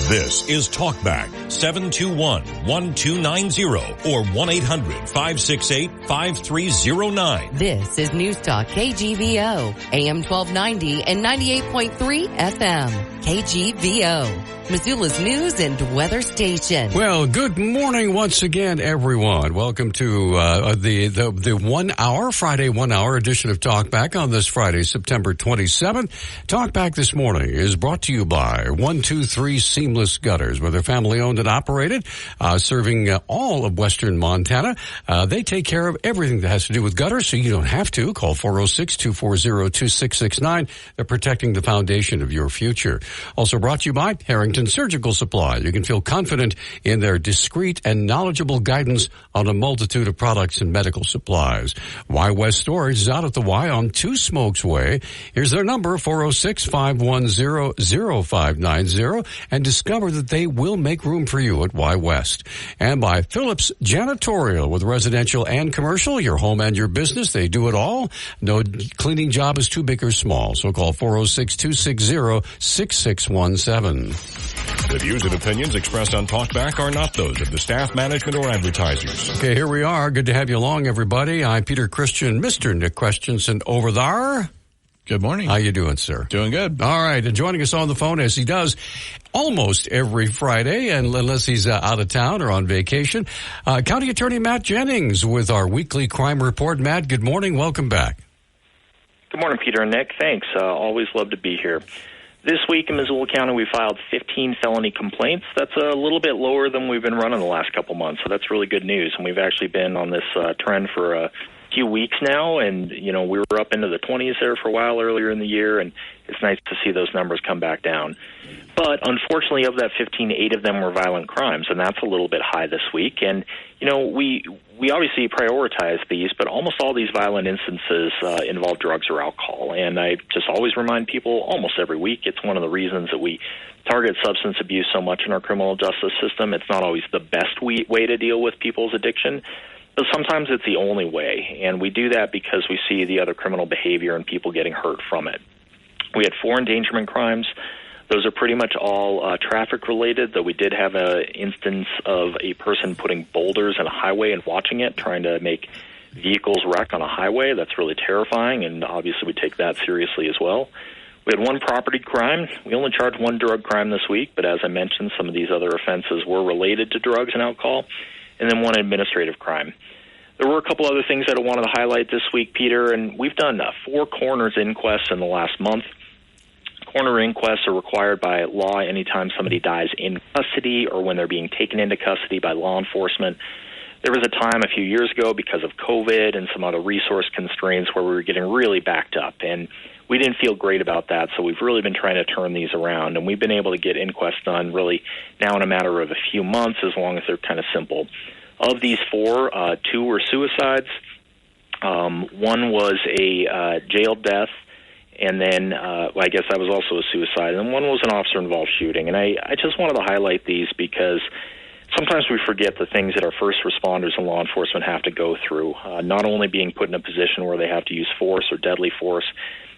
This is Talkback 721-1290 or 1-800-568-5309. This is Newstalk KGVO, AM 1290 and 98.3 FM. KGVO, Missoula's news and weather station. Well, good morning once again, everyone. Welcome to the 1 hour, Friday 1 hour edition of Talkback on this Friday, September 27th. Talkback this morning is brought to you by 123 Seamless Gutters, where they're family owned and operated, serving all of western Montana. They take care of everything that has to do with gutters, so you don't have to. Call 406-240-2669. They're protecting the foundation of your future. Also brought to you by Harrington Surgical Supply. You can feel confident in their discreet and knowledgeable guidance on a multitude of products and medical supplies. Y West Storage is out at the Y on Two Smokes Way. Here's their number, 406-510-0590, and discover that they will make room for you at Y West. And by Phillips Janitorial, with residential and commercial, your home and your business, they do it all. No cleaning job is too big or small, so call 406-260-6617. The views and opinions expressed on Talkback are not those of the staff, management, or advertisers. Okay, here we are. Good to have you along, everybody. I'm Peter Christian, Mr. Nick Christensen over there. Good morning. How you doing, sir? Doing good. All right, and joining us on the phone, as he does almost every Friday, and unless he's out of town or on vacation, County Attorney Matt Jennings with our weekly crime report. Matt, good morning. Welcome back. Good morning, Peter and Nick. Thanks. Always love to be here. This week in Missoula County, we filed 15 felony complaints. That's a little bit lower than we've been running the last couple months, so that's really good news. And we've actually been on this trend for a few weeks now, and, you know, we were up into the 20s there for a while earlier in the year, and it's nice to see those numbers come back down. But unfortunately, of that 15, 8 of them were violent crimes, and that's a little bit high this week. And, you know, we obviously prioritize these, but almost all these violent instances involve drugs or alcohol. And I just always remind people almost every week, it's one of the reasons that we target substance abuse so much in our criminal justice system. It's not always the best way to deal with people's addiction, but sometimes it's the only way. And we do that because we see the other criminal behavior and people getting hurt from it. We had 4 endangerment crimes. Those are pretty much all traffic-related, though we did have an instance of a person putting boulders in a highway and watching it, trying to make vehicles wreck on a highway. That's really terrifying, and obviously we take that seriously as well. We had 1 property crime. We only charged 1 drug crime this week, but as I mentioned, some of these other offenses were related to drugs and alcohol, and then 1 administrative crime. There were a couple other things that I wanted to highlight this week, Peter, and we've done 4 coroner's inquests in the last month. Coroner inquests are required by law anytime somebody dies in custody or when they're being taken into custody by law enforcement. There was a time a few years ago because of COVID and some other resource constraints where we were getting really backed up, and we didn't feel great about that, so we've really been trying to turn these around, and we've been able to get inquests done really now in a matter of a few months as long as they're kind of simple. Of these 4, 2 were suicides. 1 was a jail death. And then, I guess that was also a suicide. And 1 was an officer-involved shooting. And I just wanted to highlight these because sometimes we forget the things that our first responders and law enforcement have to go through, not only being put in a position where they have to use force or deadly force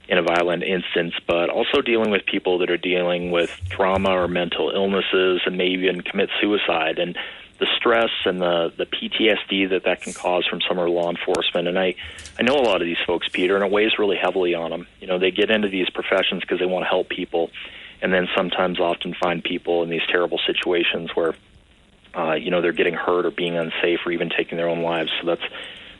in a violent instance, but also dealing with people that are dealing with trauma or mental illnesses and maybe even commit suicide. And the stress and the PTSD that can cause from some of our law enforcement. And I know a lot of these folks, Peter, and it weighs really heavily on them. You know, they get into these professions because they want to help people, and then sometimes often find people in these terrible situations where, you know, they're getting hurt or being unsafe or even taking their own lives. So that's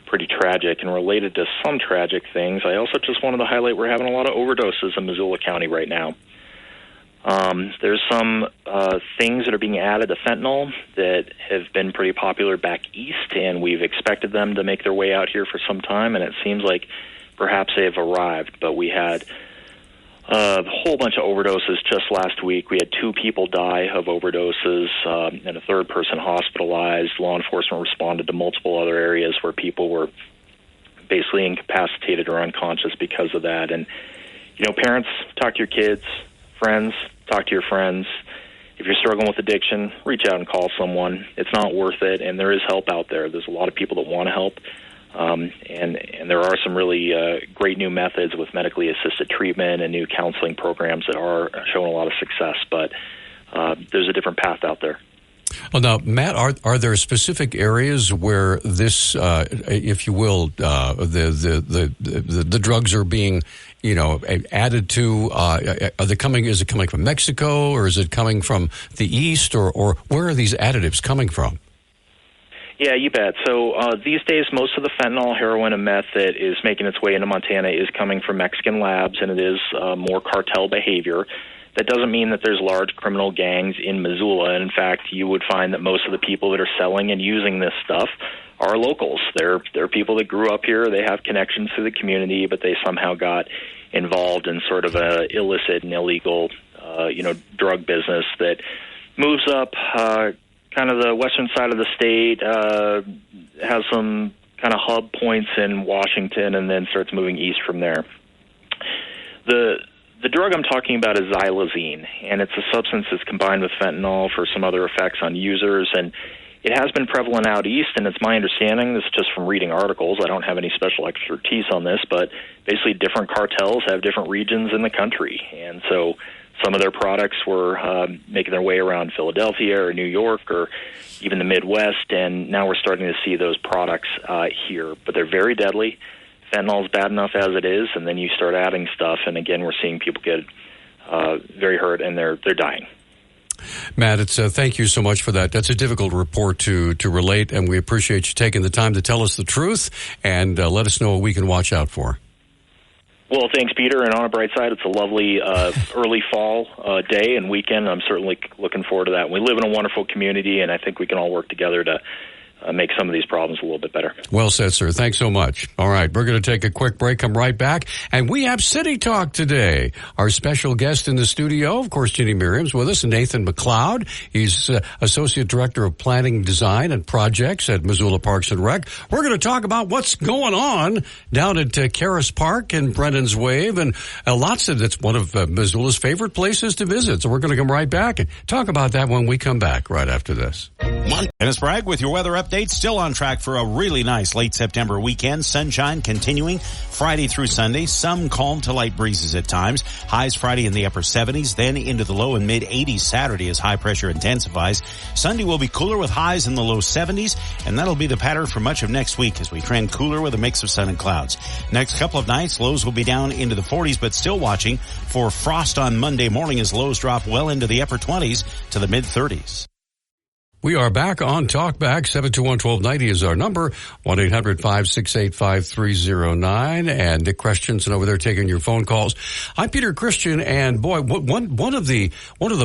pretty tragic. And related to some tragic things, I also just wanted to highlight we're having a lot of overdoses in Missoula County right now. There's some things that are being added to fentanyl that have been pretty popular back east, and we've expected them to make their way out here for some time, and it seems like perhaps they have arrived. But we had a whole bunch of overdoses just last week. We had 2 people die of overdoses and a 3rd person hospitalized. Law enforcement responded to multiple other areas where people were basically incapacitated or unconscious because of that. And, you know, parents, talk to your kids. Friends, talk to your friends. If you're struggling with addiction, reach out and call someone. It's not worth it, and there is help out there. There's a lot of people that want to help, and there are some really great new methods with medically assisted treatment and new counseling programs that are showing a lot of success. But there's a different path out there. Well, now, Matt, are there specific areas where this, if you will, the drugs are being, added to? Are they coming? Is it coming from Mexico, or is it coming from the east, or where are these additives coming from? Yeah, you bet. So these days, most of the fentanyl, heroin, and meth that is making its way into Montana is coming from Mexican labs, and it is more cartel behavior. That doesn't mean that there's large criminal gangs in Missoula. In fact, you would find that most of the people that are selling and using this stuff are locals. They're people that grew up here. They have connections to the community, but they somehow got involved in sort of a illicit and illegal, drug business that moves up kind of the western side of the state, has some kind of hub points in Washington, and then starts moving east from there. The drug I'm talking about is xylazine, and it's a substance that's combined with fentanyl for some other effects on users, and it has been prevalent out east, and it's my understanding, this is just from reading articles, I don't have any special expertise on this, but basically different cartels have different regions in the country, and so some of their products were making their way around Philadelphia or New York or even the Midwest, and now we're starting to see those products here, but they're very deadly. Fentanyl is bad enough as it is, and then you start adding stuff, and again, we're seeing people get very hurt, and they're dying. Matt, thank you so much for that. That's a difficult report to relate, and we appreciate you taking the time to tell us the truth and let us know what we can watch out for. Well, thanks, Peter. And on a bright side, it's a lovely early fall day and weekend. I'm certainly looking forward to that. We live in a wonderful community, and I think we can all work together to make some of these problems a little bit better. Well said, sir. Thanks so much. All right, we're going to take a quick break, come right back, and we have City Talk today. Our special guest in the studio, of course, Ginny Miriam's with us, Nathan McLeod. He's Associate Director of Planning, Design, and Projects at Missoula Parks and Rec. We're going to talk about what's going on down at Caras Park and Brennan's Wave, and lots of it's one of Missoula's favorite places to visit. So we're going to come right back and talk about that when we come back right after this. Dennis Bragg with your weather update. Still on track for a really nice late September weekend. Sunshine continuing Friday through Sunday. Some calm to light breezes at times. Highs Friday in the upper 70s, then into the low and mid 80s Saturday as high pressure intensifies. Sunday will be cooler with highs in the low 70s, and that'll be the pattern for much of next week as we trend cooler with a mix of sun and clouds. Next couple of nights, lows will be down into the 40s, but still watching for frost on Monday morning as lows drop well into the upper 20s to the mid 30s. We are back on Talkback. 721-1290 is our number. 1-800-568-5309. And Nick Christensen over there taking your phone calls. I'm Peter Christian, and boy, one of the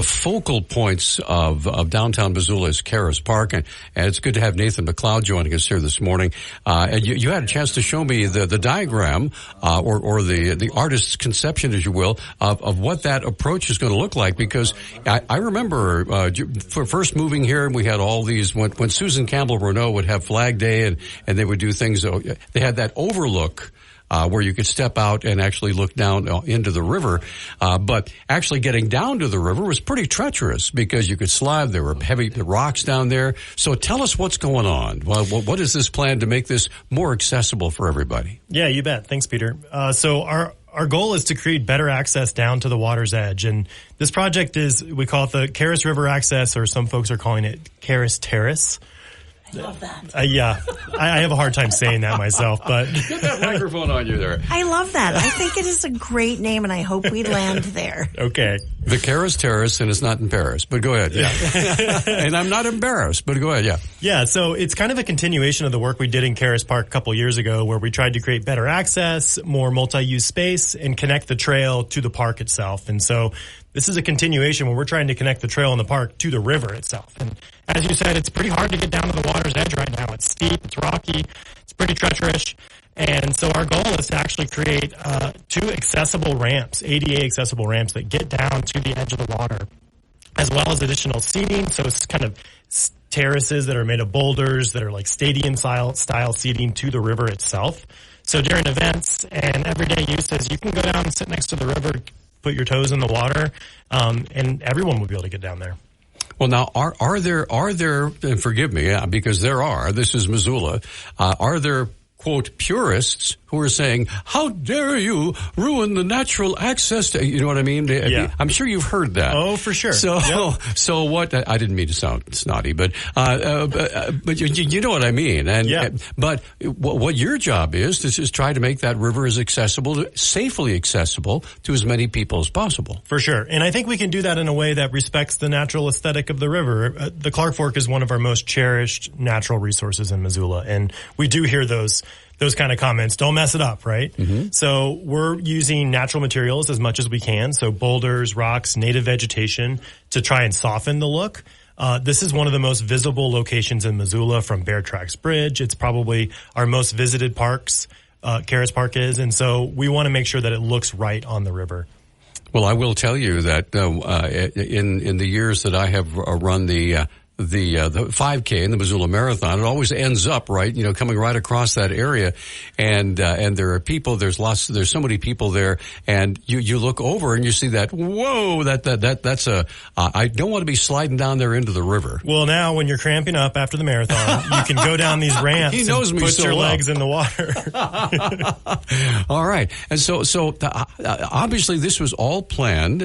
focal points of downtown Missoula is Caras Park, and it's good to have Nathan McLeod joining us here this morning. And you had a chance to show me the diagram, or the artist's conception, as you will, of what that approach is going to look like, because I remember for first moving here, and we had all these, when Susan Campbell Renault would have Flag Day and they would do things, they had that overlook where you could step out and actually look down into the river. But actually getting down to the river was pretty treacherous because you could slide. There were heavy rocks down there. So tell us what's going on. Well, what is this plan to make this more accessible for everybody? Yeah, you bet. Thanks, Peter. So our goal is to create better access down to the water's edge. And this project we call it the Caras River Access, or some folks are calling it Caras Terrace. I love that. Yeah, I have a hard time saying that myself, but get that microphone on you there. I love that. I think it is a great name, and I hope we land there. Okay. The Caras Terrace, and it's not in Paris, but go ahead. Yeah. And I'm not embarrassed, but go ahead. Yeah. Yeah. So it's kind of a continuation of the work we did in Caras Park a couple years ago, where we tried to create better access, more multi-use space, and connect the trail to the park itself. And so this is a continuation where we're trying to connect the trail in the park to the river itself. And as you said, it's pretty hard to get down to the water's edge right now. It's steep, it's rocky, it's pretty treacherous. And so our goal is to actually create 2 accessible ramps, ADA accessible ramps that get down to the edge of the water, as well as additional seating. So it's kind of terraces that are made of boulders that are like stadium style seating to the river itself. So during events and everyday uses, you can go down and sit next to the river, put your toes in the water, and everyone will be able to get down there. Well, now, are there, and forgive me, because this is Missoula, are there quote, purists who are saying, how dare you ruin the natural access to, you know what I mean? Yeah. I'm sure you've heard that. Oh, for sure. So what, I didn't mean to sound snotty, but you know what I mean. And, but what your job is to just try to make that river as safely accessible to as many people as possible. For sure. And I think we can do that in a way that respects the natural aesthetic of the river. The Clark Fork is one of our most cherished natural resources in Missoula. And we do hear those kind of comments. Don't mess it up, right? Mm-hmm. So we're using natural materials as much as we can. So boulders, rocks, native vegetation to try and soften the look. This is one of the most visible locations in Missoula from Bear Tracks Bridge. It's probably our most visited parks, Caras Park is. And so we want to make sure that it looks right on the river. Well, I will tell you that in the years that I have run the 5K and the Missoula Marathon, it always ends up right, coming right across that area, and there are people. There's so many people there, and you look over and you see that. Whoa, that's I don't want to be sliding down there into the river. Well, now when you're cramping up after the marathon, you can go down these ramps. He knows and me put so your well. legs in the water. All right, and so obviously this was all planned.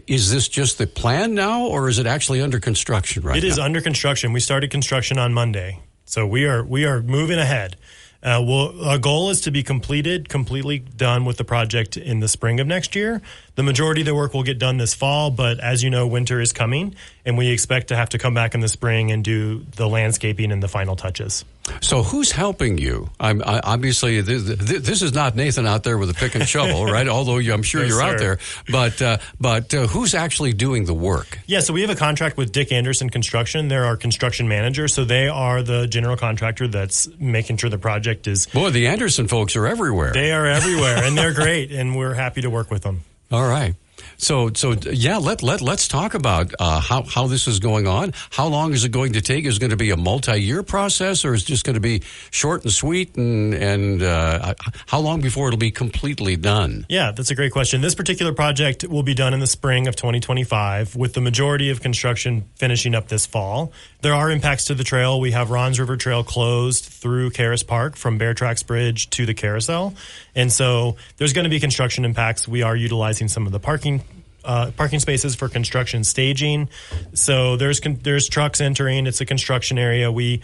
Is this just the plan now, or is it actually under construction right now? It is under construction. We started construction on Monday. So we are moving ahead. Our goal is to be completely done with the project in the spring of next year. The majority of the work will get done this fall, but as you know, winter is coming, and we expect to have to come back in the spring and do the landscaping and the final touches. So who's helping you? Obviously, this is not Nathan out there with a pick and shovel, right? Although I'm sure you're out there. But who's actually doing the work? Yeah, so we have a contract with Dick Anderson Construction. They're our construction manager, so they are the general contractor that's making sure the project is... Boy, the Anderson folks are everywhere. They are everywhere, and they're great, and we're happy to work with them. All right. So yeah, let's talk about how this is going on. How long is it going to take? Is it going to be a multi-year process, or is it just going to be short and sweet? And how long before it'll be completely done? Yeah, that's a great question. This particular project will be done in the spring of 2025, with the majority of construction finishing up this fall. There are impacts to the trail. We have Ron's River Trail closed through Caras Park from Bear Tracks Bridge to the carousel. And so there's going to be construction impacts. We are utilizing some of the parking spaces for construction staging. So there's trucks entering. It's a construction area. We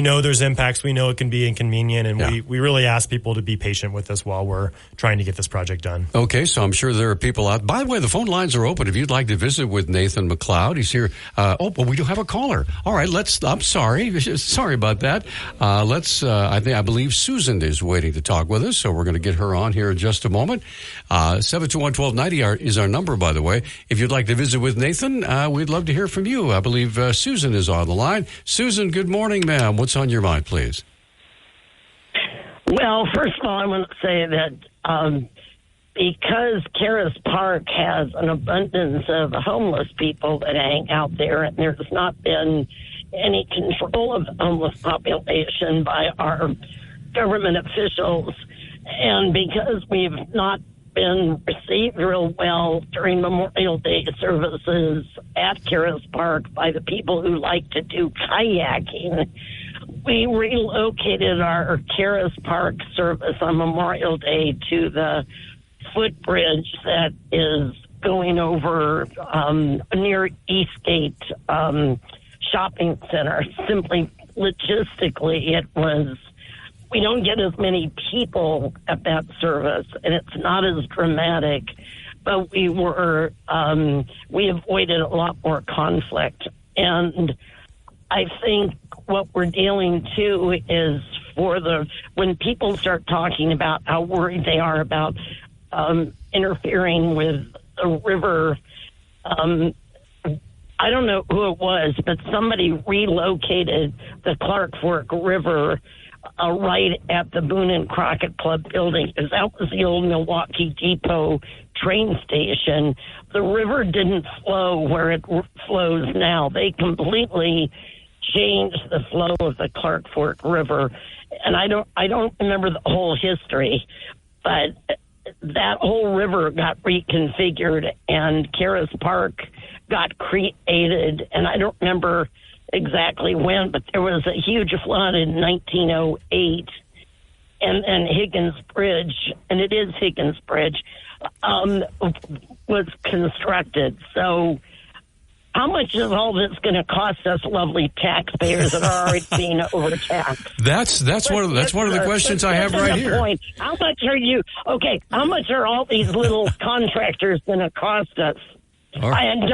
know there's impacts. We know it can be inconvenient, and we really ask people to be patient with us while we're trying to get this project done. Okay, so I'm sure there are people out. By the way, the phone lines are open if you'd like to visit with Nathan McLeod. He's here. We do have a caller. All right, I'm sorry. Sorry about that. I believe Susan is waiting to talk with us, so we're going to get her on here in just a moment. 721-1290 is our number, by the way. If you'd like to visit with Nathan, we'd love to hear from you. I believe Susan is on the line. Susan, good morning, ma'am. What's on your mind, please? Well, first of all, I want to say that because Caras Park has an abundance of homeless people that hang out there, and there's not been any control of the homeless population by our government officials, and because we've not been received real well during Memorial Day services at Caras Park by the people who like to do kayaking, we relocated our Caras Park service on Memorial Day to the footbridge that is going over near Eastgate Shopping Center. Simply logistically, we don't get as many people at that service, and it's not as dramatic, but we avoided a lot more conflict. And I think what we're dealing to is when people start talking about how worried they are about interfering with the river, I don't know who it was, but somebody relocated the Clark Fork River right at the Boone and Crockett Club building, because that was the old Milwaukee Depot train station. The river didn't flow where it flows now. They completely changed the flow of the Clark Fork River, and I don't remember the whole history, but that whole river got reconfigured and Caras Park got created, and I don't remember exactly when, but there was a huge flood in 1908, and Higgins Bridge, and it is Higgins Bridge, was constructed. So how much is all this going to cost us lovely taxpayers that are already being overtaxed? That's one of the questions I have right here. Point. How much are all these little contractors going to cost us? Right. And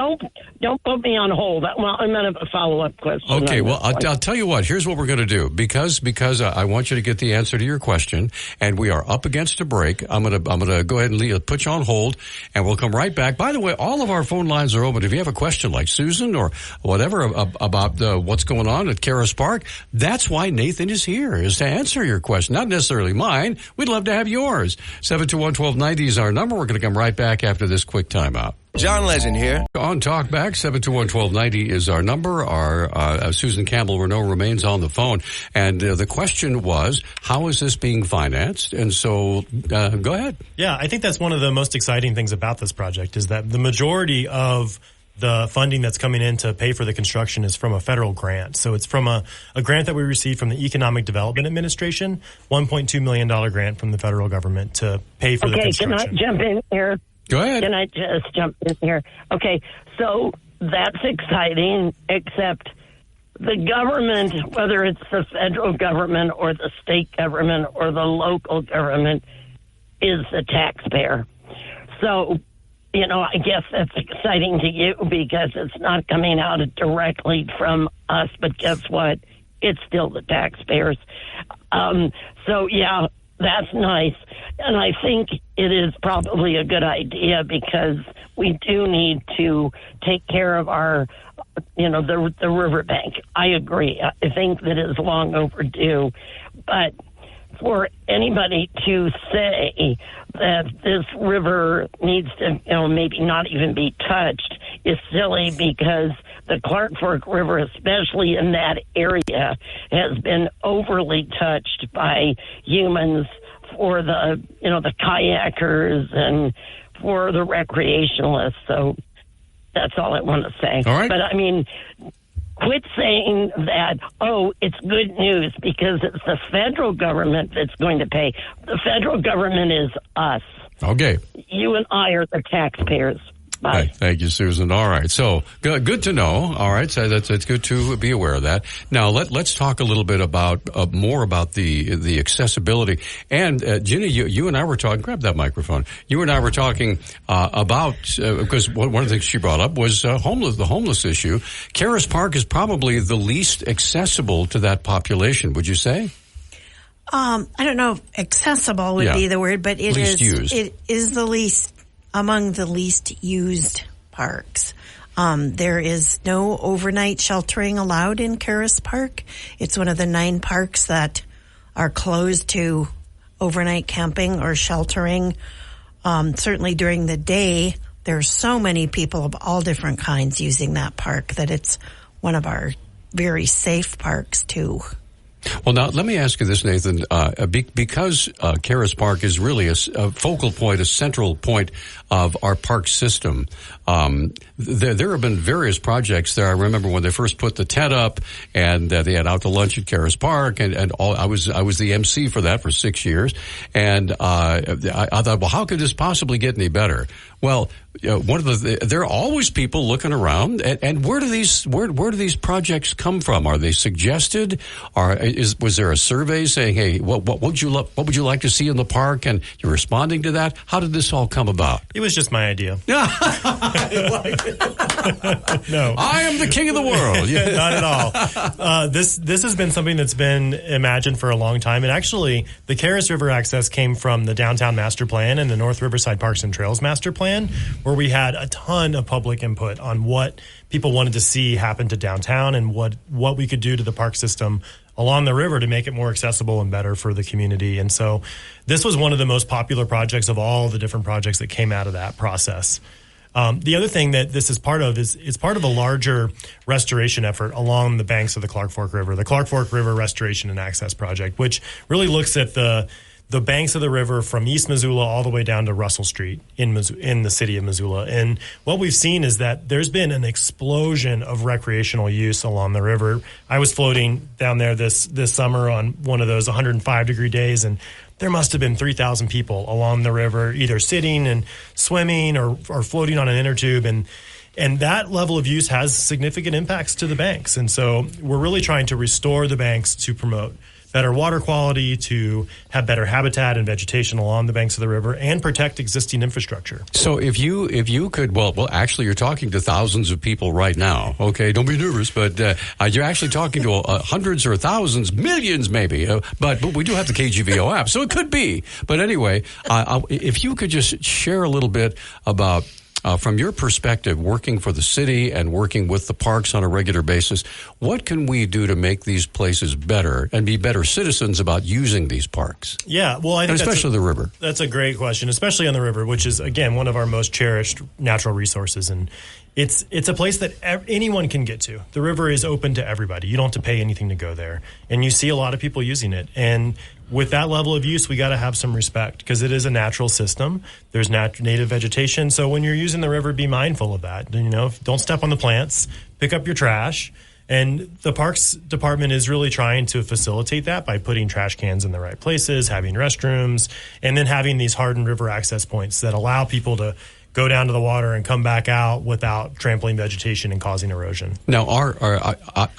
don't put me on hold. Well, I'm going to have a follow-up question. Okay, well, I'll tell you what. Here's what we're going to do. Because I want you to get the answer to your question, and we are up against a break. I'm going to go ahead and put you on hold, and we'll come right back. By the way, all of our phone lines are open. If you have a question like Susan or whatever about what's going on at Caras Park, that's why Nathan is here, is to answer your question. Not necessarily mine. We'd love to have yours. 721-1290 is our number. We're going to come right back after this quick timeout. John Legend here. On Talkback, 721-1290 is our number. Our Susan Campbell-Renault remains on the phone. And the question was, how is this being financed? And so, go ahead. Yeah, I think that's one of the most exciting things about this project is that the majority of the funding that's coming in to pay for the construction is from a federal grant. So it's from a grant that we received from the Economic Development Administration, $1.2 million grant from the federal government to pay for the construction. Can I jump in here? Go ahead. Can I just jump in here? Okay, so that's exciting, except the government, whether it's the federal government or the state government or the local government, is the taxpayer. So, I guess that's exciting to you because it's not coming out directly from us, but guess what? It's still the taxpayers. So, yeah. That's nice. And I think it is probably a good idea because we do need to take care of our, the riverbank. I agree. I think that is long overdue. But for anybody to say that this river needs to, maybe not even be touched is silly because the Clark Fork River, especially in that area, has been overly touched by humans for the, the kayakers and for the recreationalists. So that's all I want to say. All right. But I mean, quit saying that, it's good news because it's the federal government that's going to pay. The federal government is us. Okay. You and I are the taxpayers. Bye. Thank you, Susan. All right. So good to know. All right. So it's good to be aware of that. Now let's talk a little bit about more about the accessibility. And Ginny, you and I were talking. Grab that microphone. You and I were talking about because one of the things she brought up was the homeless issue. Caras Park is probably the least accessible to that population. Would you say? I don't know if accessible would be the word, but it is the least. Among the least used parks. There is no overnight sheltering allowed in Caras Park. It's one of the 9 parks that are closed to overnight camping or sheltering. Certainly during the day, there's so many people of all different kinds using that park that it's one of our very safe parks too. Well, now, let me ask you this, Nathan. Because Caras Park is really a focal point, a central point of our park system, there have been various projects there. I remember when they first put the tent up and they had out to lunch at Caras Park and all. I was the MC for that for 6 years. And I thought, well, how could this possibly get any better? Well, there are always people looking around, and where do these projects come from? Are they suggested, or was there a survey saying, "Hey, what would you like to see in the park?" And you're responding to that? How did this all come about? It was just my idea. No, I am the king of the world. Yeah. Not at all. This has been something that's been imagined for a long time, and actually, the Caras River Access came from the Downtown Master Plan and the North Riverside Parks and Trails Master Plan, where we had a ton of public input on what people wanted to see happen to downtown and what we could do to the park system along the river to make it more accessible and better for the community. And so this was one of the most popular projects of all the different projects that came out of that process. The other thing that this is part of is it's part of a larger restoration effort along the banks of the Clark Fork River, the Clark Fork River Restoration and Access Project, which really looks at the the banks of the river from East Missoula all the way down to Russell Street in the city of Missoula. And what we've seen is that there's been an explosion of recreational use along the river. I was floating down there this summer on one of those 105-degree days, and there must have been 3,000 people along the river, either sitting and swimming or floating on an inner tube. And that level of use has significant impacts to the banks. And so we're really trying to restore the banks to promote better water quality, to have better habitat and vegetation along the banks of the river, and protect existing infrastructure. So if you could, well, actually, you're talking to thousands of people right now. Okay, don't be nervous, but you're actually talking to hundreds or thousands, millions maybe. But we do have the KGVO app, so it could be. But anyway, if you could just share a little bit about, from your perspective, working for the city and working with the parks on a regular basis, what can we do to make these places better and be better citizens about using these parks? Yeah, well, I think especially the river. That's a great question, especially on the river, which is, again, one of our most cherished natural resources. And it's a place that anyone can get to. The river is open to everybody. You don't have to pay anything to go there. And you see a lot of people using it. And with that level of use, we got to have some respect because it is a natural system. There's native vegetation. So when you're using the river, be mindful of that. Don't step on the plants, pick up your trash. And the Parks Department is really trying to facilitate that by putting trash cans in the right places, having restrooms, and then having these hardened river access points that allow people to go down to the water and come back out without trampling vegetation and causing erosion. Now,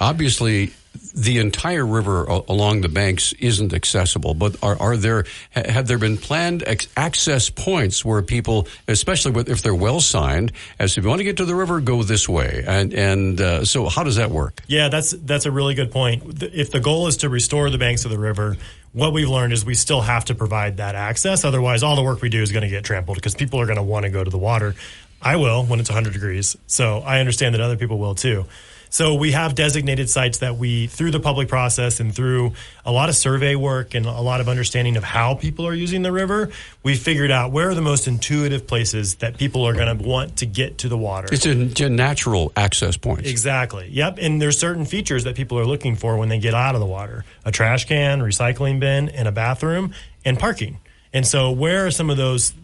obviously, the entire river along the banks isn't accessible, but have there been planned access points where people, especially if they're well signed, as if you want to get to the river, go this way, and so how does that work? Yeah, that's a really good point. If the goal is to restore the banks of the river, what we've learned is we still have to provide that access. Otherwise, all the work we do is going to get trampled because people are going to want to go to the water. I will when it's 100 degrees. So I understand that other people will too. So we have designated sites that we, through the public process and through a lot of survey work and a lot of understanding of how people are using the river, we figured out where are the most intuitive places that people are going to want to get to the water. It's a natural access point. Exactly. Yep. And there's certain features that people are looking for when they get out of the water. A trash can, recycling bin, and a bathroom, and parking. And so where are some of those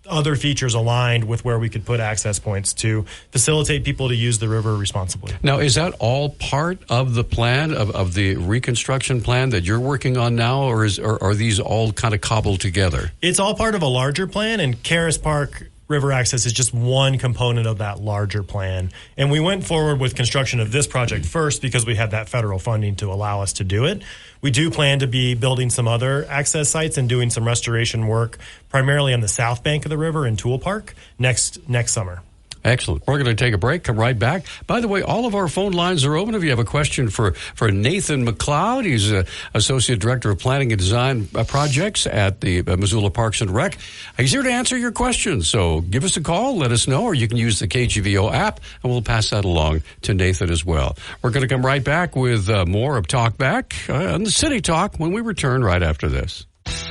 other features aligned with where we could put access points to facilitate people to use the river responsibly? Now, is that all part of the plan, of the reconstruction plan that you're working on now, or are these all kind of cobbled together? It's all part of a larger plan, and Caras Park River Access is just one component of that larger plan. And we went forward with construction of this project first because we had that federal funding to allow us to do it. We do plan to be building some other access sites and doing some restoration work, primarily on the south bank of the river in Toole Park next summer. Excellent. We're going to take a break, come right back. By the way, all of our phone lines are open. If you have a question for Nathan McLeod, he's Associate Director of Planning and Design Projects at the Missoula Parks and Rec. He's here to answer your questions. So give us a call, let us know, or you can use the KGVO app, and we'll pass that along to Nathan as well. We're going to come right back with more of Talk Back on the City Talk when we return right after this.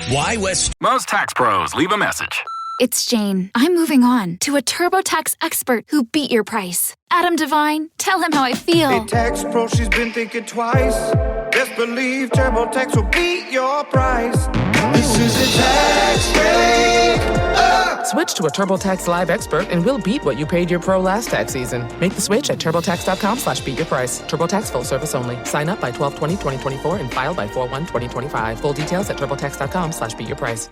Why West? Most tax pros leave a message. It's Jane. I'm moving on to a TurboTax expert who beat your price. Adam Devine, tell him how I feel. Hey, tax pro, she's been thinking twice. Best believe TurboTax will beat your price. This is a tax break. Switch to a TurboTax Live expert and we'll beat what you paid your pro last tax season. Make the switch at TurboTax.com/beatyourprice. TurboTax full service only. Sign up by 12/20/2024 and file by 4/1/2025. Full details at TurboTax.com/beatyourprice.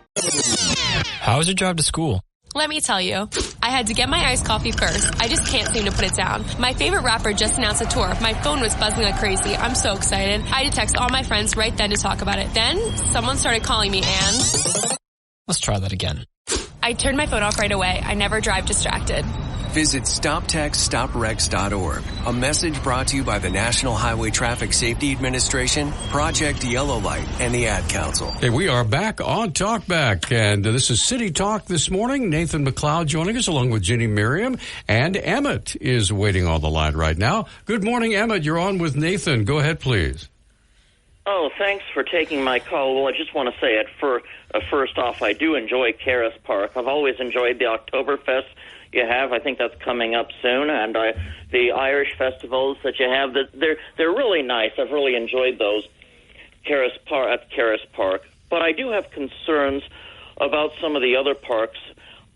How was your drive to school? Let me tell you, I had to get my iced coffee first. I just can't seem to put it down. My favorite rapper just announced a tour. My phone was buzzing like crazy. I'm so excited. I had to text all my friends right then to talk about it. Then someone started calling me and... Let's try that again. I turned my phone off right away. I never drive distracted. Visit StopTextStopWrecks.org. A message brought to you by the National Highway Traffic Safety Administration, Project Yellow Light, and the Ad Council. Okay, we are back on Talkback, and this is City Talk this morning. Nathan McLeod joining us along with Ginny Miriam, and Emmett is waiting on the line right now. Good morning, Emmett. You're on with Nathan. Go ahead, please. Oh, thanks for taking my call. Well, I just want to say it first off, I do enjoy Caras Park. I've always enjoyed the Oktoberfest you have. I think that's coming up soon, and the Irish festivals that you have. They're really nice. I've really enjoyed those. Caras Park. but I do have concerns about some of the other parks.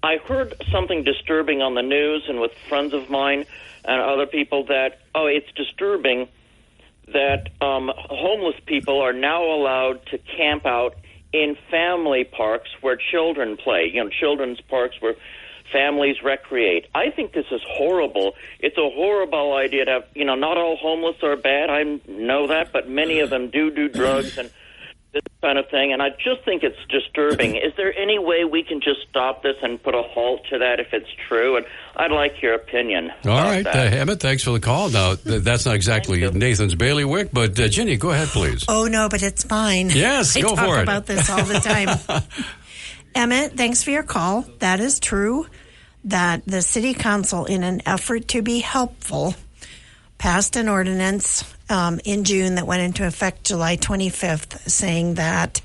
I heard something disturbing on the news and with friends of mine and other people that, it's disturbing that homeless people are now allowed to camp out in family parks where children play, children's parks where families recreate. I think this is horrible. It's a horrible idea to have, not all homeless are bad. I know that, but many of them do drugs and this kind of thing, and I just think it's disturbing. Is there any way we can just stop this and put a halt to that if it's true? And I'd like your opinion. All right, Emmett, thanks for the call. Now, that's not exactly Nathan's bailiwick, but Ginny, go ahead, please. Oh, no, but it's fine. Yes, go for it. I talk about this all the time. Emmett, thanks for your call. That is true that the city council, in an effort to be helpful, passed an ordinance in June that went into effect July 25th, saying that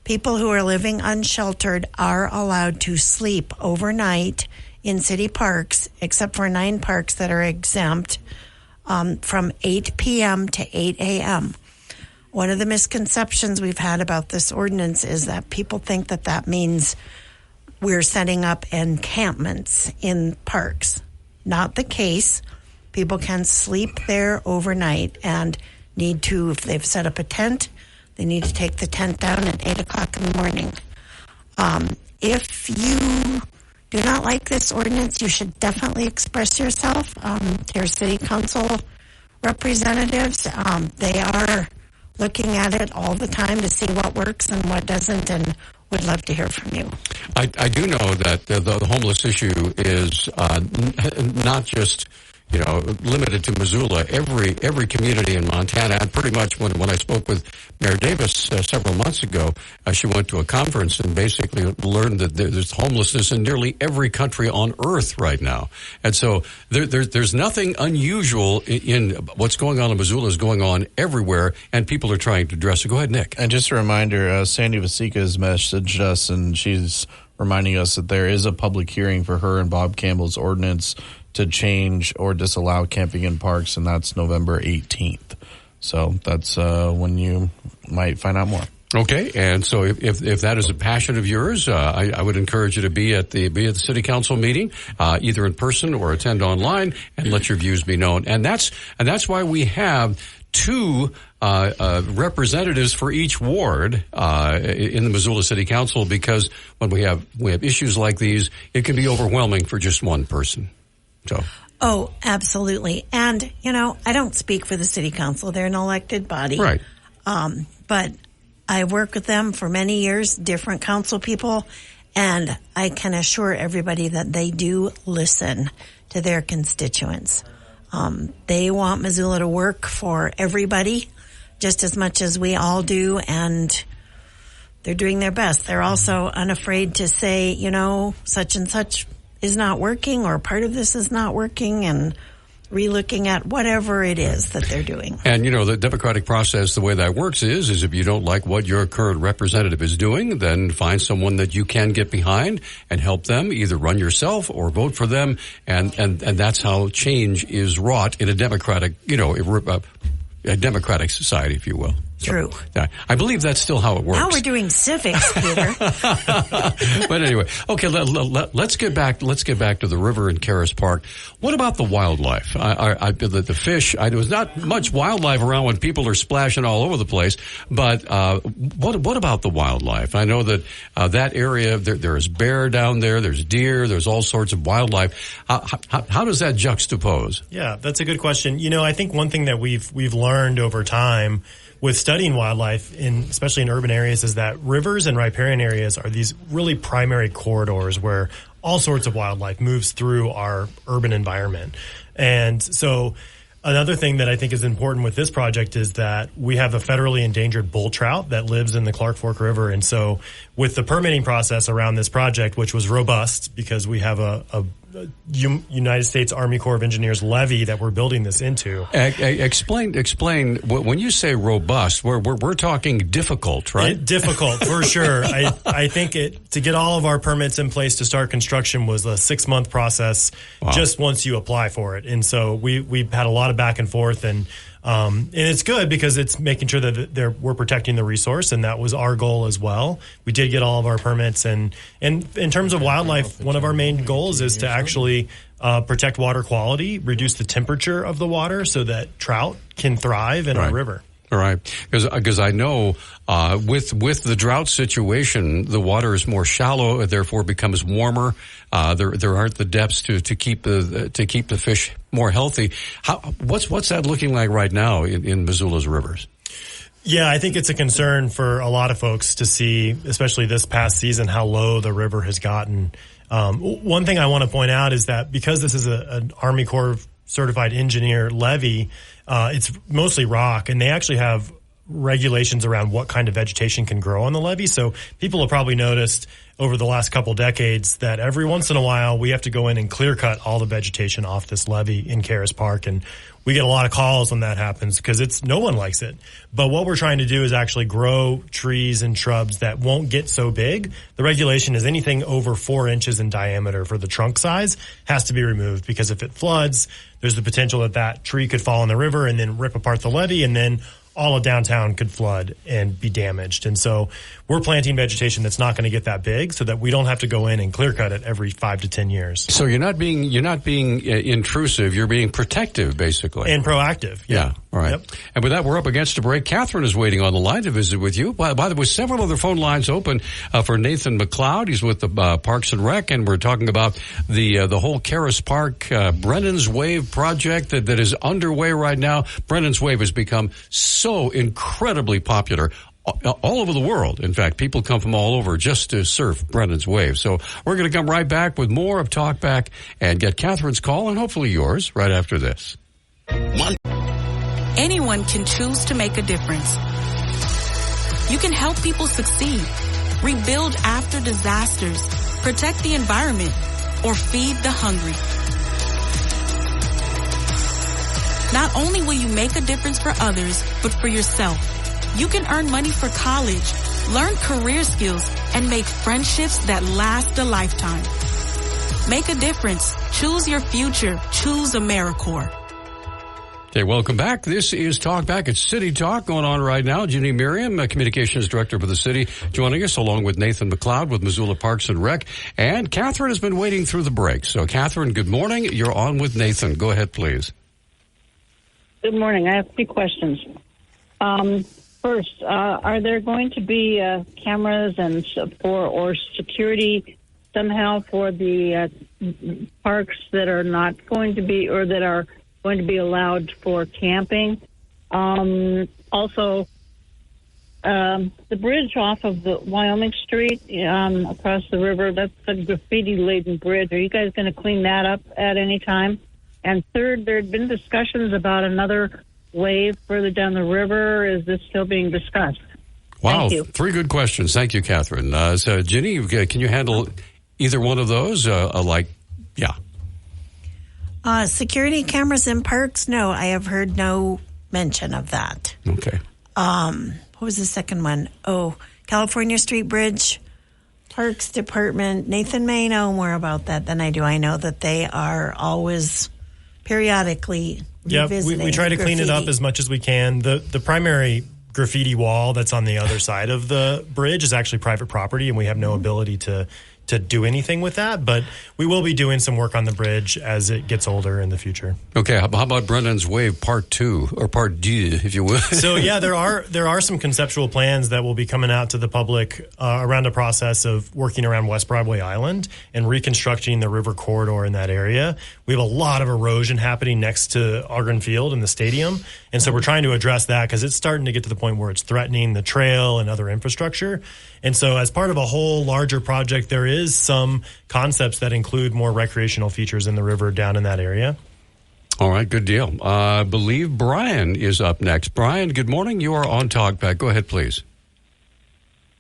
people who are living unsheltered are allowed to sleep overnight in city parks, except for 9 parks that are exempt, from 8 p.m. to 8 a.m. One of the misconceptions we've had about this ordinance is that people think that that means we're setting up encampments in parks. Not the case. People can sleep there overnight and need to, if they've set up a tent, they need to take the tent down at 8 o'clock in the morning. If you do not like this ordinance, you should definitely express yourself to your city council representatives. They are looking at it all the time to see what works and what doesn't, and would love to hear from you. I do know that the homeless issue is not just limited to Missoula. Every community in Montana, and pretty much when I spoke with Mayor Davis several months ago, she went to a conference and basically learned that there's homelessness in nearly every country on earth right now. And so there's nothing unusual in what's going on in Missoula is going on everywhere, and people are trying to address it. Go ahead, Nick. And just a reminder, Sandy Vasika has messaged us, and she's reminding us that there is a public hearing for her and Bob Campbell's ordinance to change or disallow camping in parks, and that's November 18th. So that's when you might find out more. Okay, and so if that is a passion of yours, I would encourage you to be at the city council meeting, either in person or attend online, and let your views be known. And that's why we have 2 representatives for each ward in the Missoula City Council, because when we have issues like these, it can be overwhelming for just one person. So. Oh, absolutely. And, I don't speak for the city council. They're an elected body. Right. But I work with them for many years, different council people, and I can assure everybody that they do listen to their constituents. They want Missoula to work for everybody just as much as we all do, and they're doing their best. They're also unafraid to say, such and such is not working, or part of this is not working, and relooking at whatever it is that they're doing. And, the democratic process, the way that works is if you don't like what your current representative is doing, then find someone that you can get behind and help them, either run yourself or vote for them. And that's how change is wrought in a democratic, a democratic society, if you will. So, true. I believe that's still how it works. Now we're doing civics, Peter. But anyway, okay, let's get back to the river in Caras Park. What about the wildlife? The fish. There's not much wildlife around when people are splashing all over the place. But what about the wildlife? I know that that area there is bear down there. There's deer. There's all sorts of wildlife. How does that juxtapose? Yeah, that's a good question. I think one thing that we've learned over time with studying wildlife, especially in urban areas, is that rivers and riparian areas are these really primary corridors where all sorts of wildlife moves through our urban environment. And so another thing that I think is important with this project is that we have a federally endangered bull trout that lives in the Clark Fork River. And so with the permitting process around this project, which was robust because we have a United States Army Corps of Engineers levee that we're building this into. Explain. When you say robust, we're talking difficult, right? Difficult for sure. I think to get all of our permits in place to start construction was a 6-month process. Wow. Just once you apply for it, and so we've had a lot of back and forth and. And it's good because it's making sure that we're protecting the resource, and that was our goal as well. We did get all of our permits, and in terms of wildlife, one of our main goals is to actually protect water quality, reduce the temperature of the water so that trout can thrive in our river. All right, because I know with the drought situation, the water is more shallow, therefore becomes warmer. There aren't the depths to keep the fish more healthy. What's that looking like right now in Missoula's rivers? Yeah, I think it's a concern for a lot of folks to see, especially this past season, how low the river has gotten. One thing I want to point out is that because this is an Army Corps certified engineer levee, it's mostly rock, and they actually have regulations around what kind of vegetation can grow on the levee. So people have probably noticed over the last couple decades that every once in a while we have to go in and clear cut all the vegetation off this levee in Caras Park, and we get a lot of calls when that happens because no one likes it. But what we're trying to do is actually grow trees and shrubs that won't get so big. The regulation is anything over 4 inches in diameter for the trunk size has to be removed, because if it floods, there's the potential that tree could fall in the river and then rip apart the levee, and then all of downtown could flood and be damaged. And so we're planting vegetation that's not going to get that big so that we don't have to go in and clear cut it every 5 to 10 years. So you're not being intrusive, you're being protective, basically. And proactive. Yeah. All right. Yep. And with that, we're up against a break. Catherine is waiting on the line to visit with you. By the way, several other phone lines open for Nathan McLeod. He's with the Parks and Rec, and we're talking about the whole Caras Park Brennan's Wave project that is underway right now. Brennan's Wave has become so incredibly popular all over the world. In fact, people come from all over just to surf Brennan's Wave. So we're going to come right back with more of Talk Back and get Catherine's call and hopefully yours right after this. Anyone can choose to make a difference. You can help people succeed, rebuild after disasters, protect the environment, or feed the hungry. Not only will you make a difference for others, but for yourself. You can earn money for college, learn career skills, and make friendships that last a lifetime. Make a difference. Choose your future. Choose AmeriCorps. Okay, welcome back. This is Talk Back. It's City Talk going on right now. Ginny Miriam, Communications Director for the city, joining us along with Nathan McLeod with Missoula Parks and Rec. And Catherine has been waiting through the break. So, Catherine, good morning. You're on with Nathan. Go ahead, please. Good morning. I have 3 questions. First, are there going to be cameras and or security somehow for the parks that are not going to be, or that are going to be allowed for camping? Also, the bridge off of the Wyoming Street across the river, that's a graffiti-laden bridge. Are you guys going to clean that up at any time? And third, there had been discussions about another wave further down the river. Is this still being discussed? Wow, Thank you. 3 good questions. Thank you, Catherine. So, Ginny, can you handle either one of those? Security cameras in parks? No, I have heard no mention of that. Okay. What was the second one? Oh, California Street Bridge. Parks Department. Nathan may know more about that than I do. I know that they are always periodically revisiting. We try to clean it up as much as we can. The primary graffiti wall that's on the other side of the bridge is actually private property, and we have no ability to do anything with that, but we will be doing some work on the bridge as it gets older in the future. Okay, how about Brennan's Wave Part 2, or Part D, if you will? So, yeah, there are some conceptual plans that will be coming out to the public around a process of working around West Broadway Island and reconstructing the river corridor in that area. We have a lot of erosion happening next to Ogren Field and the stadium, and so we're trying to address that because it's starting to get to the point where it's threatening the trail and other infrastructure. And so as part of a whole larger project, there is some concepts that include more recreational features in the river down in that area. All right, good deal. I believe Brian is up next. Brian, good morning. You are on Talkback. Go ahead, please.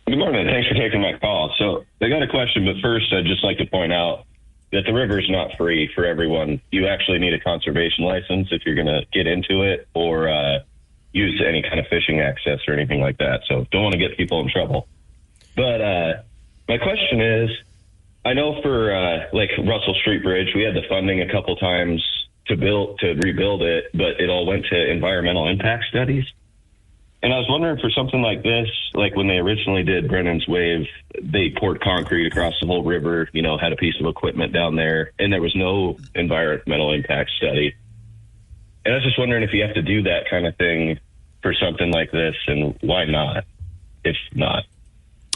Good morning. Thanks for taking my call. So I got a question, but first I'd just like to point out that the river is not free for everyone. You actually need a conservation license if you're going to get into it or use any kind of fishing access or anything like that. So don't want to get people in trouble. But my question is, I know for like Russell Street Bridge, we had the funding a couple times to rebuild it, but it all went to environmental impact studies. And I was wondering, for something like this, like when they originally did Brennan's Wave, they poured concrete across the whole river, had a piece of equipment down there, and there was no environmental impact study. And I was just wondering if you have to do that kind of thing for something like this, and why not, if not?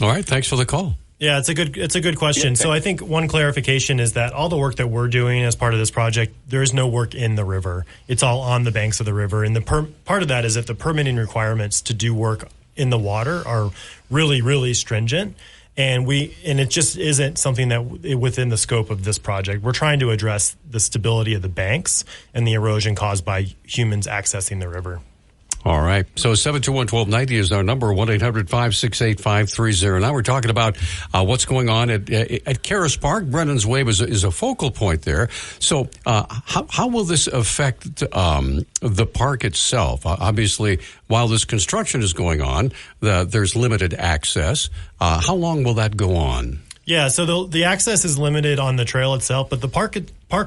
All right. Thanks for the call. Yeah, it's a good question. So I think one clarification is that all the work that we're doing as part of this project, there is no work in the river. It's all on the banks of the river. And the part of that is that the permitting requirements to do work in the water are really, really stringent. And it just isn't something that within the scope of this project. We're trying to address the stability of the banks and the erosion caused by humans accessing the river. All right. So 721-1290 is our number, 1-800-568-5309. Now we're talking about what's going on at Caras Park. Brennan's Wave is a focal point there. So how will this affect the park itself? Obviously, while this construction is going on, there's limited access. How long will that go on? Yeah, so the access is limited on the trail itself, but the park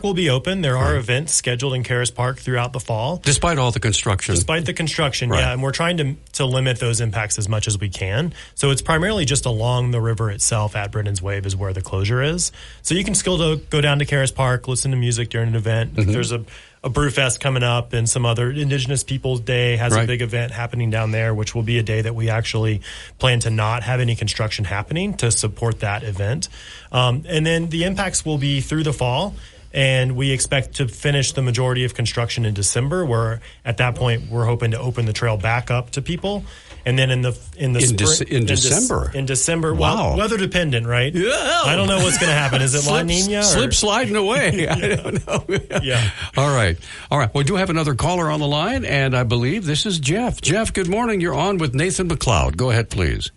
will be open. There are events scheduled in Caras Park throughout the fall. Despite all the construction? Despite the construction, right. Yeah, and we're trying to limit those impacts as much as we can. So it's primarily just along the river itself at Brennan's Wave is where the closure is. So you can still go down to Caras Park, listen to music during an event. Mm-hmm. There's a Brewfest coming up, and some other Indigenous Peoples Day has a big event happening down there, which will be a day that we actually plan to not have any construction happening to support that event. And then the impacts will be through the fall, and we expect to finish the majority of construction in December, where at that point we're hoping to open the trail back up to people. And then in December, wow. Well, weather dependent, right? Yeah. I don't know what's going to happen. Is it La Nina? Slip sliding away. I don't know. Yeah. All right. We do have another caller on the line, and I believe this is Jeff. Jeff, good morning. You're on with Nathan McLeod. Go ahead, please.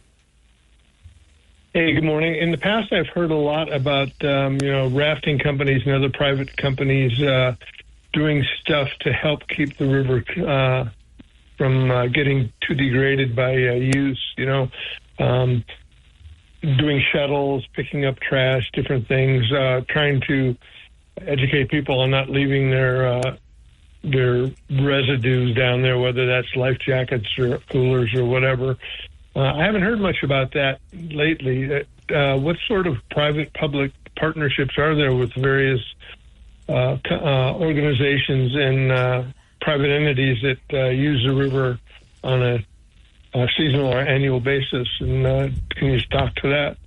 Hey, good morning. In the past, I've heard a lot about rafting companies and other private companies doing stuff to help keep the river from getting too degraded by use, doing shuttles, picking up trash, different things, trying to educate people on not leaving their residues down there, whether that's life jackets or coolers or whatever. I haven't heard much about that lately. What sort of private-public partnerships are there with various organizations and private entities that use the river on a seasonal or annual basis? And can you talk to that?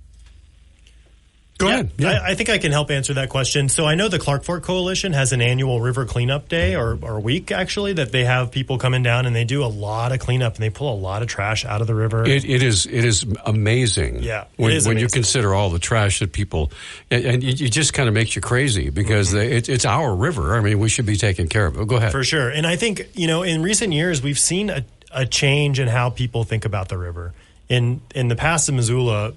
Go ahead. Yeah. I think I can help answer that question. So I know the Clark Fork Coalition has an annual river cleanup day or week, actually, that they have people coming down and they do a lot of cleanup and they pull a lot of trash out of the river. It is amazing. Yeah. When you consider all the trash that people, and it just kind of makes you crazy because it's our river. I mean, we should be taking care of it. Go ahead. For sure. And I think, in recent years, we've seen a change in how people think about the river. In the past in Missoula,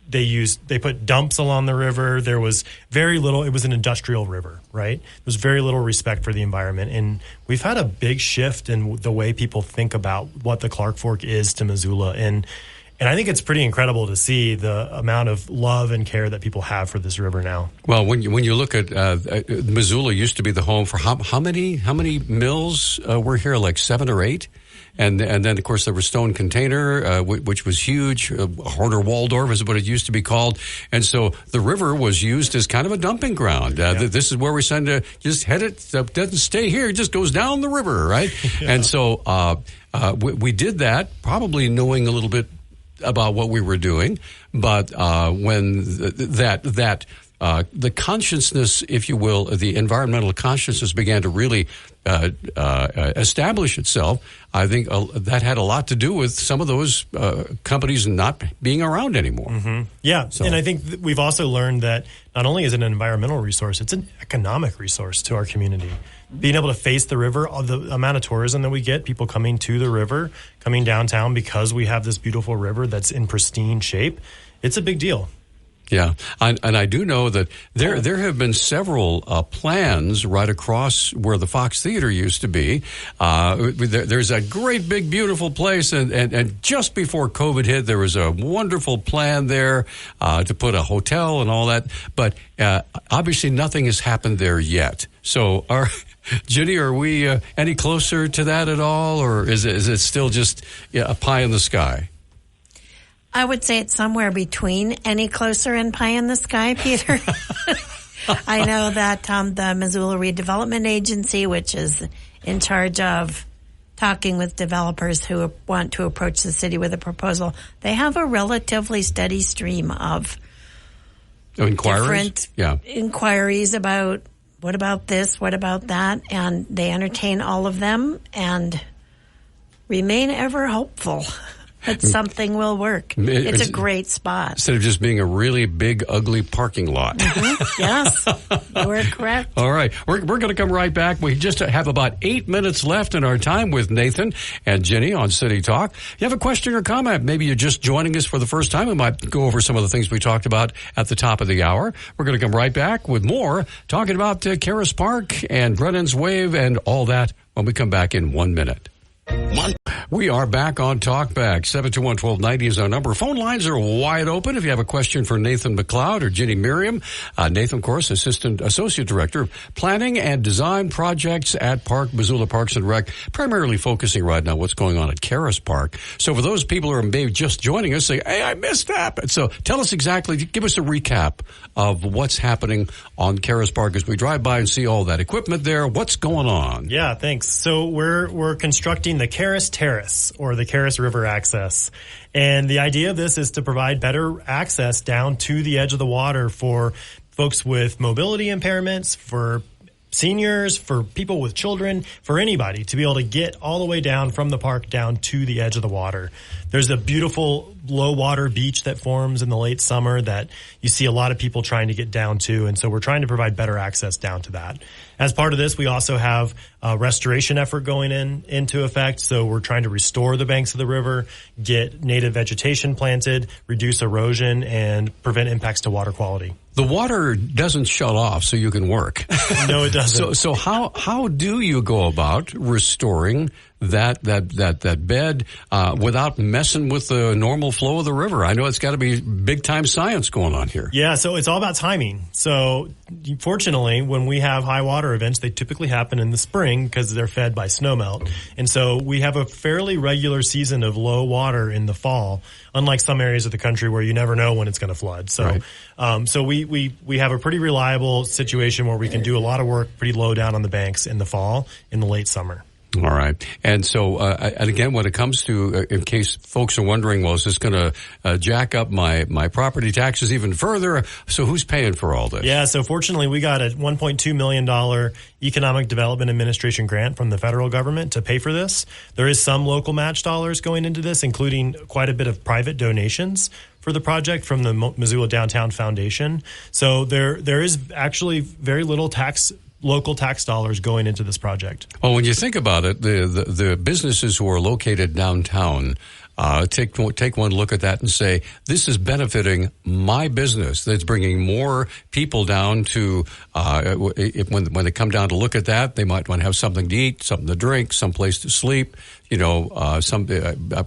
they put dumps along the river. There was very little. It was an industrial river, right? There was very little respect for the environment. And we've had a big shift in the way people think about what the Clark Fork is to Missoula. And I think it's pretty incredible to see the amount of love and care that people have for this river now. Well, when you look at Missoula used to be the home for how many mills were here? Like 7 or 8? And then, of course, there was Stone Container, which was huge. Horner Waldorf is what it used to be called. And so the river was used as kind of a dumping ground. This is where we send just head it, doesn't stay here, it just goes down the river, right? Yeah. And so we did that, probably knowing a little bit about what we were doing. But when the consciousness, if you will, the environmental consciousness began to really establish itself, I think that had a lot to do with some of those companies not being around anymore. Mm-hmm. Yeah, and I think we've also learned that not only is it an environmental resource, it's an economic resource to our community. Being able to face the river, the amount of tourism that we get, people coming to the river, coming downtown because we have this beautiful river that's in pristine shape, it's a big deal. Yeah, and I do know that there have been several plans right across where the Fox Theater used to be. There's a great big beautiful place, and just before COVID hit, there was a wonderful plan there to put a hotel and all that. But obviously, nothing has happened there yet. So, Ginny, are we any closer to that at all, or is it still just a pie in the sky? I would say it's somewhere between any closer and pie in the sky, Peter. I know that the Missoula Redevelopment Agency, which is in charge of talking with developers who want to approach the city with a proposal, they have a relatively steady stream of inquiries? Different inquiries about what about this, what about that, and they entertain all of them and remain ever hopeful that something will work. It's a great spot. Instead of just being a really big, ugly parking lot. Mm-hmm. Yes, you are correct. All right. We're going to come right back. We just have about 8 minutes left in our time with Nathan and Ginny on City Talk. You have a question or comment? Maybe you're just joining us for the first time. We might go over some of the things we talked about at the top of the hour. We're going to come right back with more, talking about Caras Park and Brennan's Wave and all that when we come back in 1 minute. We are back on Talkback. 721-1290 is our number. Phone lines are wide open if you have a question for Nathan McLeod or Ginny Miriam. Nathan, of course, Associate Director of Planning and Design Projects at Missoula Parks and Rec, primarily focusing right now what's going on at Caras Park. So for those people who are maybe just joining us, say, hey, I missed that. So tell us exactly, give us a recap of what's happening on Caras Park as we drive by and see all that equipment there. What's going on? Yeah, thanks. So we're constructing the Caras Terrace, or the Caras River Access. And the idea of this is to provide better access down to the edge of the water for folks with mobility impairments, for seniors, for people with children, for anybody to be able to get all the way down from the park down to the edge of the water. There's a beautiful low water beach that forms in the late summer that you see a lot of people trying to get down to. And so we're trying to provide better access down to that. As part of this, we also have a restoration effort going into effect. So we're trying to restore the banks of the river, get native vegetation planted, reduce erosion, and prevent impacts to water quality. The water doesn't shut off so you can work. No, it doesn't. So how do you go about restoring that bed without messing with the normal flow of the river? I know it's got to be big time science going on here. Yeah, so it's all about timing. So fortunately, when we have high water events, they typically happen in the spring because they're fed by snowmelt. And so we have a fairly regular season of low water in the fall, unlike some areas of the country where you never know when it's going to flood. So right. So we have a pretty reliable situation where we can do a lot of work pretty low down on the banks in the fall, in the late summer. All right. And so, and again, when it comes to, in case folks are wondering, well, is this going to jack up my property taxes even further? So who's paying for all this? Yeah, so fortunately, we got a $1.2 million Economic Development Administration grant from the federal government to pay for this. There is some local match dollars going into this, including quite a bit of private donations for the project from the Missoula Downtown Foundation. So there is actually very little local tax dollars going into this project. Well, when you think about it, the businesses who are located downtown, take one look at that and say, this is benefiting my business. That's bringing more people down to, when they come down to look at that, they might want to have something to eat, something to drink, some place to sleep,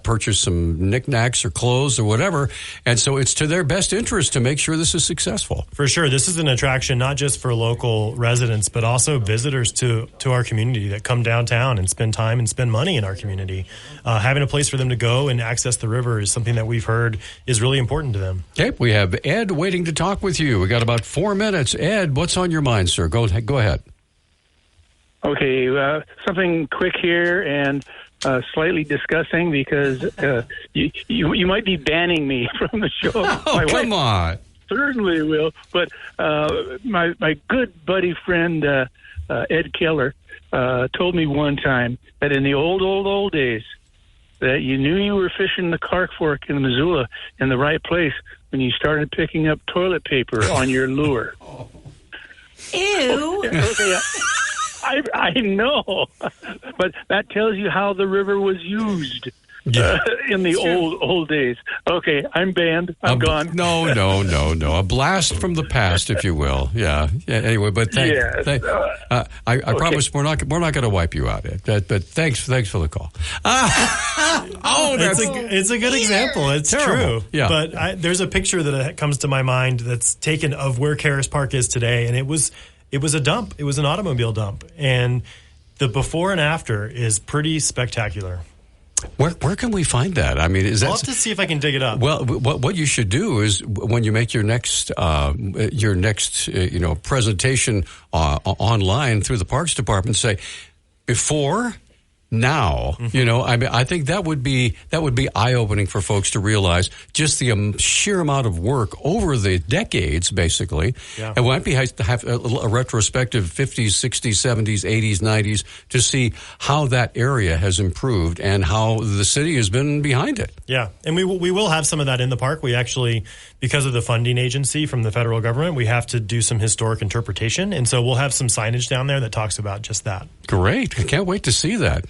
purchase some knickknacks or clothes or whatever. And so it's to their best interest to make sure this is successful. For sure. This is an attraction not just for local residents, but also visitors to our community that come downtown and spend time and spend money in our community. Having a place for them to go and access the river is something that we've heard is really important to them. Okay. We have Ed waiting to talk with you. We got about 4 minutes. Ed, what's on your mind, sir? Go ahead. Okay. Something quick here and slightly disgusting because you might be banning me from the show. Oh, come on. Certainly will. But my good buddy friend Ed Keller told me one time that in the old days that you knew you were fishing the Clark Fork in Missoula in the right place when you started picking up toilet paper on your lure. Ew. Okay, I know, but that tells you how the river was used. in the old days. Okay, I'm banned. I'm gone. No. A blast from the past, if you will. Yeah. Anyway, but I promise we're not going to wipe you out. But thanks for the call. It's a good example. It's terrible. True. Yeah. But there's a picture that comes to my mind that's taken of where Caras Park is today, and it was a dump. It was an automobile dump, and the before and after is pretty spectacular. Where can we find that? I mean, I'll have to see if I can dig it up. Well, what you should do is when you make your next presentation online through the Parks Department, say before. Now, I think that would be eye-opening for folks to realize just the sheer amount of work over the decades, basically. Yeah. It might be to have a retrospective 50s, 60s, 70s, 80s, 90s to see how that area has improved and how the city has been behind it. Yeah, and we will have some of that in the park. We actually, because of the funding agency from the federal government, we have to do some historic interpretation, and so we'll have some signage down there that talks about just that. Great. I can't wait to see that.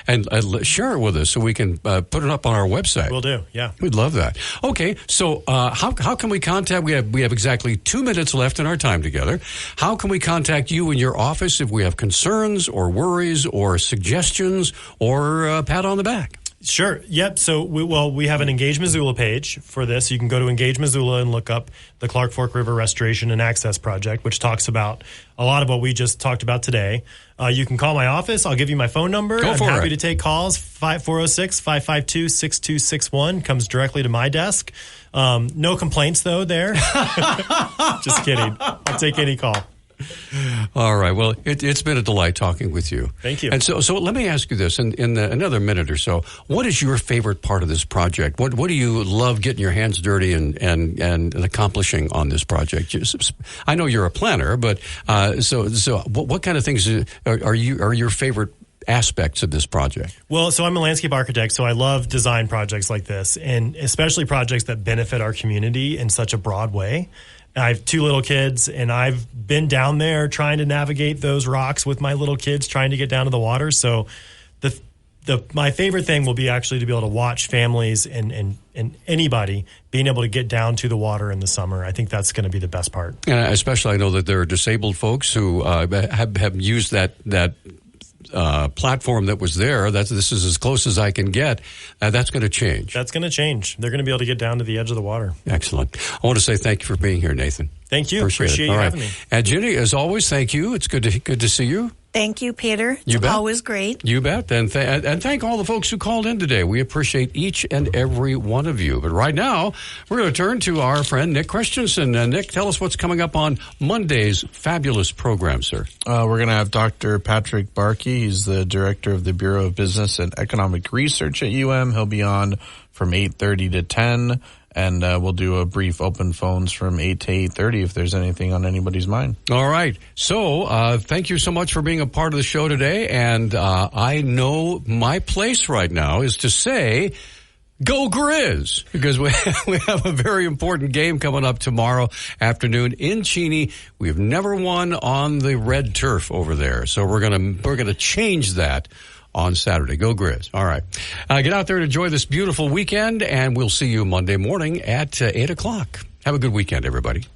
And share it with us so we can put it up on our website. Will do, yeah. We'd love that. Okay, so how can we contact? We have exactly 2 minutes left in our time together. How can we contact you in your office if we have concerns or worries or suggestions or a pat on the back? Sure. Yep. So we have an Engage Missoula page for this. You can go to Engage Missoula and look up the Clark Fork River Restoration and Access Project, which talks about a lot of what we just talked about today. You can call my office. I'll give you my phone number. I'm happy to take calls. 406-552-6261 comes directly to my desk. No complaints though there. Just kidding. I'll take any call. All right. Well, it's been a delight talking with you. Thank you. And so let me ask you this: in another minute or so, what is your favorite part of this project? What do you love getting your hands dirty and accomplishing on this project? I know you're a planner, but so what kind of things are your favorite aspects of this project? Well, so I'm a landscape architect, so I love design projects like this, and especially projects that benefit our community in such a broad way. I have 2 little kids, and I've been down there trying to navigate those rocks with my little kids, trying to get down to the water. So my favorite thing will be actually to be able to watch families and anybody being able to get down to the water in the summer. I think that's going to be the best part. Especially I know that there are disabled folks who have used that platform that was there. This is as close as I can get. That's going to change. That's going to change. They're going to be able to get down to the edge of the water. Excellent. I want to say thank you for being here, Nathan. Thank you. Appreciate you having me. And Ginny, as always, thank you. It's good to see you. Thank you, Peter. It's always great. You bet. And thank all the folks who called in today. We appreciate each and every one of you. But right now, we're going to turn to our friend Nick Christensen. Nick, tell us what's coming up on Monday's fabulous program, sir. We're going to have Dr. Patrick Barkey. He's the director of the Bureau of Business and Economic Research at UM. He'll be on from 8:30 to 10. And we'll do a brief open phones from 8 to 8:30 if there's anything on anybody's mind. All right. So thank you so much for being a part of the show today. And I know my place right now is to say, go Grizz, because we have a very important game coming up tomorrow afternoon in Cheney. We've never won on the red turf over there. So we're gonna change that on Saturday. Go Grizz. All right. Get out there and enjoy this beautiful weekend, and we'll see you Monday morning at 8 o'clock. Have a good weekend, everybody.